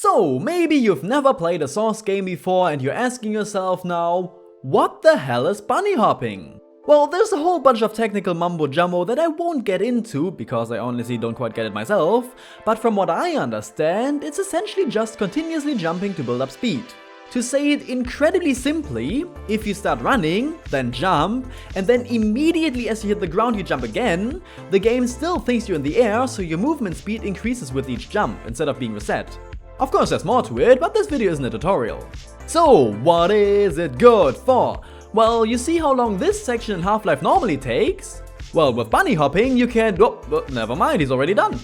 So, maybe you've never played a Source game before and you're asking yourself now, what the hell is bunny hopping? Well, there's a whole bunch of technical mumbo jumbo that I won't get into because I honestly don't quite get it myself, but from what I understand, it's essentially just continuously jumping to build up speed. To say it incredibly simply, if you start running, then jump, and then immediately as you hit the ground you jump again, the game still thinks you're in the air, so your movement speed increases with each jump instead of being reset. Of course there's more to it, but this video isn't a tutorial. So, what is it good for? Well, you see how long this section in Half-Life normally takes? Well, with bunny hopping you can… oh, never mind, he's already done.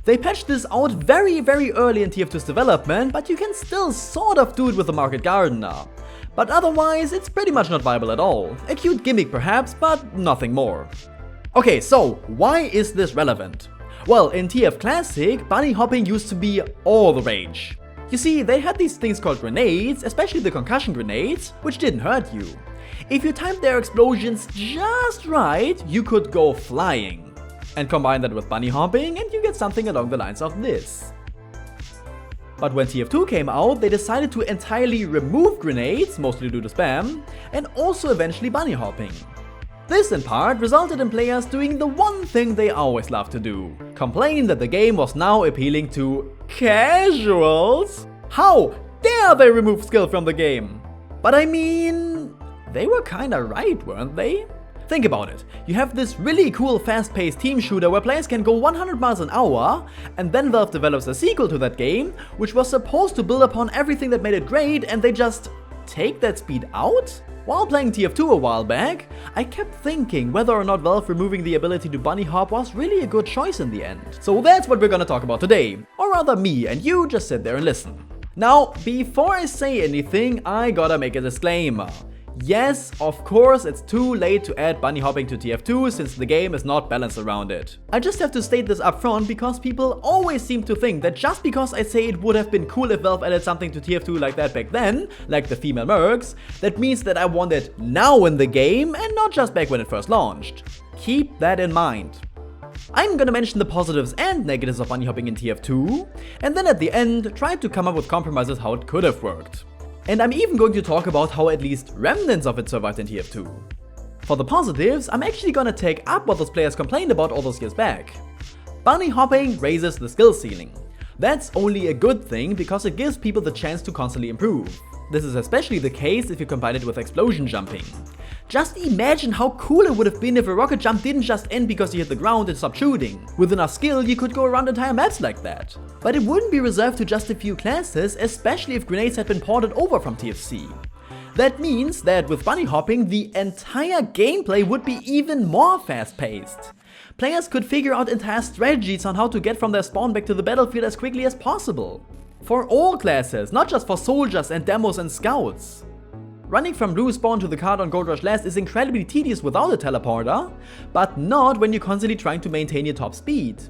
They patched this out very early in TF2's development, but you can still sort of do it with the Market Gardener. But otherwise, it's pretty much not viable at all. A cute gimmick perhaps, but nothing more. Okay, so why is this relevant? Well, in TFClassic, bunny hopping used to be all the rage. You see, they had these things called grenades, especially the concussion grenades, which didn't hurt you. If you timed their explosions just right, you could go flying. And combine that with bunny hopping and you get something along the lines of this. But when TF2 came out, they decided to entirely remove grenades, mostly due to spam, and also eventually bunny hopping. This in part resulted in players doing the one thing they always love to do: complain that the game was now appealing to casuals. How dare they remove skill from the game? But I mean, they were kinda right, weren't they? Think about it. You have this really cool fast-paced team shooter where players can go 100 miles an hour, and then Valve develops a sequel to that game, which was supposed to build upon everything that made it great, and they just take that speed out? While playing TF2 a while back, I kept thinking whether or not Valve removing the ability to bunny hop was really a good choice in the end. So that's what we're gonna talk about today. Or rather me, and you just sit there and listen. Now, before I say anything, I gotta make a disclaimer. Yes, of course, it's too late to add bunny hopping to TF2 since the game is not balanced around it. I just have to state this up front because people always seem to think that just because I say it would have been cool if Valve added something to TF2 like that back then, like the female mercs, that means that I want it now in the game and not just back when it first launched. Keep that in mind. I'm gonna mention the positives and negatives of bunny hopping in TF2, and then at the end try to come up with compromises how it could have worked. And I'm even going to talk about how at least remnants of it survived in TF2. For the positives, I'm actually gonna take up what those players complained about all those years back. Bunny hopping raises the skill ceiling. That's only a good thing because it gives people the chance to constantly improve. This is especially the case if you combine it with explosion jumping. Just imagine how cool it would have been if a rocket jump didn't just end because you hit the ground and stopped shooting. With enough skill, you could go around entire maps like that. But it wouldn't be reserved to just a few classes, especially if grenades had been ported over from TFC. That means that with bunny hopping, the entire gameplay would be even more fast-paced. Players could figure out entire strategies on how to get from their spawn back to the battlefield as quickly as possible. For all classes, not just for soldiers and demos and scouts. Running from blue spawn to the card on Gold Rush last is incredibly tedious without a teleporter, but not when you're constantly trying to maintain your top speed.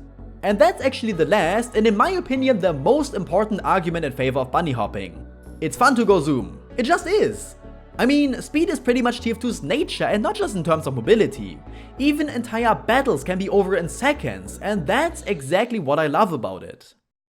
And that's actually the last, and in my opinion the most important argument in favor of bunny hopping. It's fun to go zoom. It just is. I mean, speed is pretty much TF2's nature, and not just in terms of mobility. Even entire battles can be over in seconds, and that's exactly what I love about it.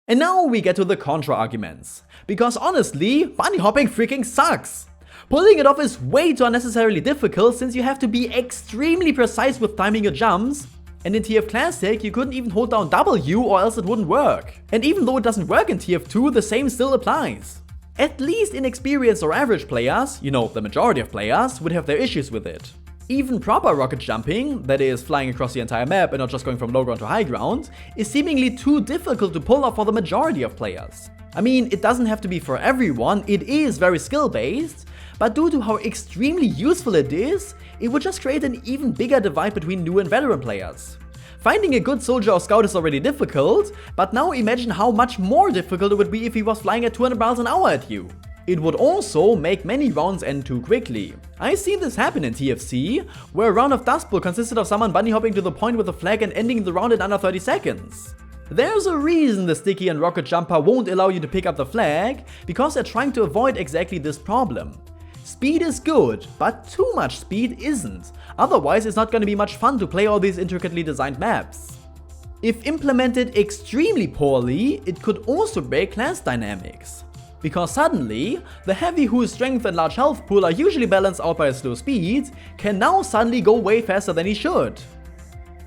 And now we get to the contra arguments. Because honestly, bunny hopping freaking sucks. Pulling it off is way too unnecessarily difficult since you have to be extremely precise with timing your jumps. And in TFClassic, you couldn't even hold down W or else it wouldn't work. And even though it doesn't work in TF2, the same still applies. At least inexperienced or average players, you know, the majority of players, would have their issues with it. Even proper rocket jumping, that is flying across the entire map and not just going from low ground to high ground, is seemingly too difficult to pull off for the majority of players. I mean, it doesn't have to be for everyone, it is very skill based, but due to how extremely useful it is, it would just create an even bigger divide between new and veteran players. Finding a good soldier or scout is already difficult, but now imagine how much more difficult it would be if he was flying at 200 miles an hour at you. It would also make many rounds end too quickly. I've seen this happen in TFC, where a round of Dust Bowl consisted of someone bunny hopping to the point with a flag and ending the round in under 30 seconds. There's a reason the sticky and rocket jumper won't allow you to pick up the flag, because they're trying to avoid exactly this problem. Speed is good, but too much speed isn't. Otherwise, it's not gonna be much fun to play all these intricately designed maps. If implemented extremely poorly, it could also break class dynamics. Because suddenly, the heavy whose strength and large health pool are usually balanced out by his slow speed, can now suddenly go way faster than he should.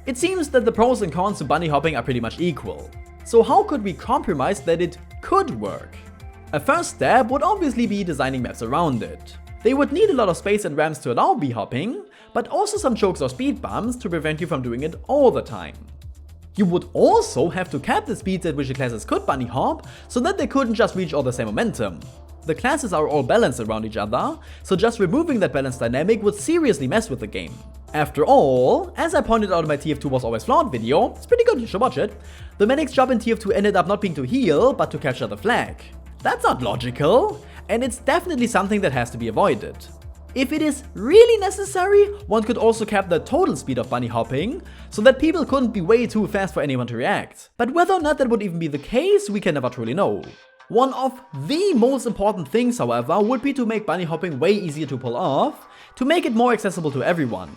It seems that the pros and cons to bunny hopping are pretty much equal. So how could we compromise that it could work? A first step would obviously be designing maps around it. They would need a lot of space and ramps to allow bunny hopping, but also some chokes or speed bumps to prevent you from doing it all the time. You would also have to cap the speeds at which the classes could bunny hop, so that they couldn't just reach all the same momentum. The classes are all balanced around each other, so just removing that balance dynamic would seriously mess with the game. After all, as I pointed out in my TF2 was always flawed video, it's pretty good, you should watch it, the medic's job in TF2 ended up not being to heal, but to capture the flag. That's not logical, and it's definitely something that has to be avoided. If it is really necessary, one could also cap the total speed of bunny hopping, so that people couldn't be way too fast for anyone to react. But whether or not that would even be the case, we can never truly know. One of the most important things, however, would be to make bunny hopping way easier to pull off, to make it more accessible to everyone.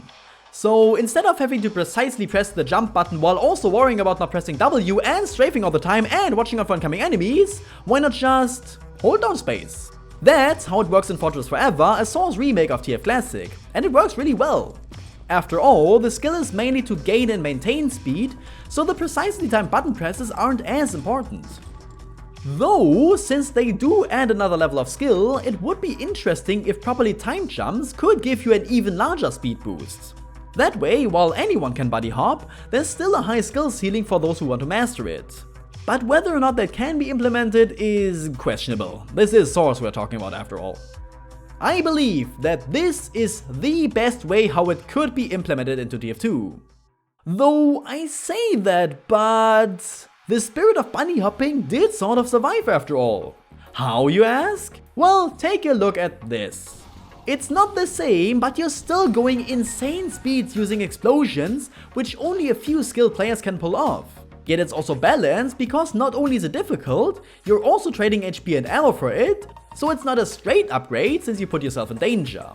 So instead of having to precisely press the jump button while also worrying about not pressing W and strafing all the time and watching out for incoming enemies, why not just hold down space? That's how it works in Fortress Forever, a Source remake of TFClassic, and it works really well. After all, the skill is mainly to gain and maintain speed, so the precisely timed button presses aren't as important. Though, since they do add another level of skill, it would be interesting if properly timed jumps could give you an even larger speed boost. That way, while anyone can buddy hop, there's still a high skill ceiling for those who want to master it. But whether or not that can be implemented is questionable. This is Source we're talking about after all. I believe that this is the best way how it could be implemented into TF2. Though I say that, but the spirit of bunny hopping did sort of survive after all. How, you ask? Well, take a look at this. It's not the same, but you're still going insane speeds using explosions, which only a few skilled players can pull off. Yet it's also balanced because not only is it difficult, you're also trading HP and ammo for it, so it's not a straight upgrade since you put yourself in danger.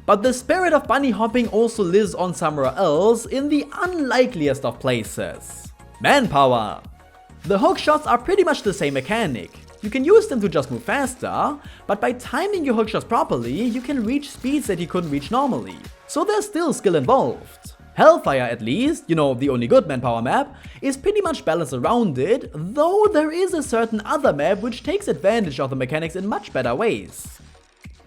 But the spirit of bunny hopping also lives on somewhere else in the unlikeliest of places. Manpower! The hook shots are pretty much the same mechanic. You can use them to just move faster, but by timing your hook shots properly, you can reach speeds that you couldn't reach normally. So there's still skill involved. Hellfire, at least, you know, the only good manpower map, is pretty much balanced around it, though there is a certain other map which takes advantage of the mechanics in much better ways.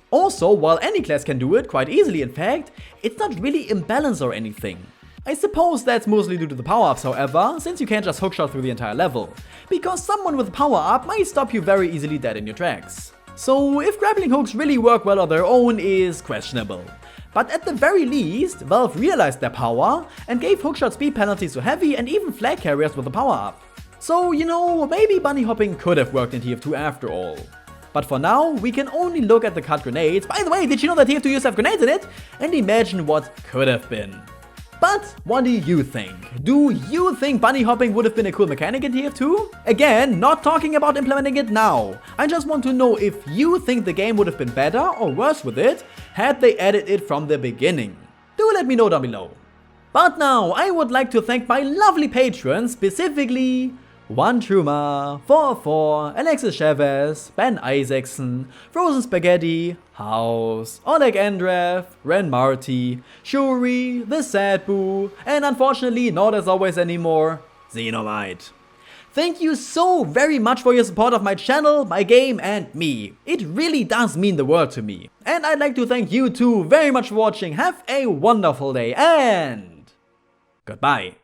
Also, while any class can do it, quite easily in fact, it's not really imbalanced or anything. I suppose that's mostly due to the power-ups, however, since you can't just hookshot through the entire level, because someone with a power-up might stop you very easily dead in your tracks. So if grappling hooks really work well on their own is questionable. But at the very least, Valve realized their power and gave hookshot speed penalties to heavy and even flag carriers with a power-up. So, you know, maybe bunny hopping could have worked in TF2 after all. But for now, we can only look at the cut grenades. By the way, did you know that TF2 used to have grenades in it? And imagine what could have been. But what do you think? Do you think bunny hopping would have been a cool mechanic in TF2? Again, not talking about implementing it now. I just want to know if you think the game would have been better or worse with it had they added it from the beginning. Do let me know down below. But now I would like to thank my lovely patrons, specifically One Truma, 44, Alexis Chavez, Ben Isaacson, Frozen Spaghetti, House, Oleg Andrev, Ren Marty, Shuri, The Sad Boo, and unfortunately not as always anymore, Xenomite. Thank you so very much for your support of my channel, my game and me. It really does mean the world to me. And I'd like to thank you too very much for watching. Have a wonderful day and goodbye.